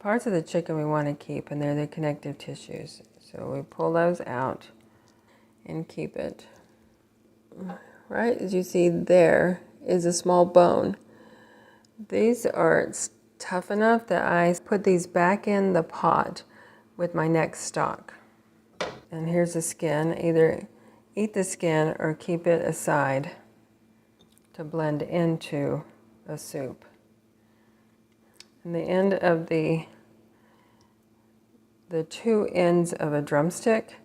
parts of the chicken we want to keep, and they're the connective tissues. So we pull those out and keep it. Right as you see, there is a small bone. These are tough enough that I put these back in the pot with my next stock. And here's the skin. Either eat the skin or keep it aside to blend into a soup. And the end of the two ends of a drumstick,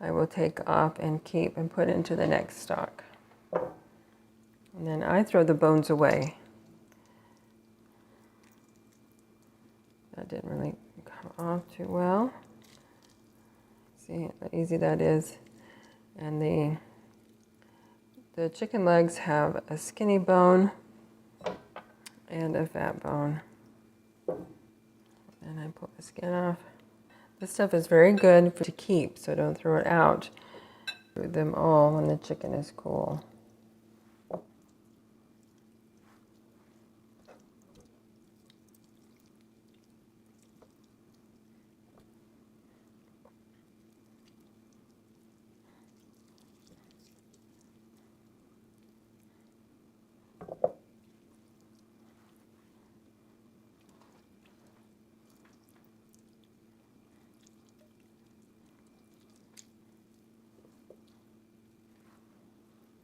I will take off and keep and put into the next stock. And then I throw the bones away. That didn't really come off too well. See how easy that is. And the chicken legs have a skinny bone and a fat bone. And I pull the skin off. This stuff is very good to keep, so don't throw it out. Do them all when the chicken is cool.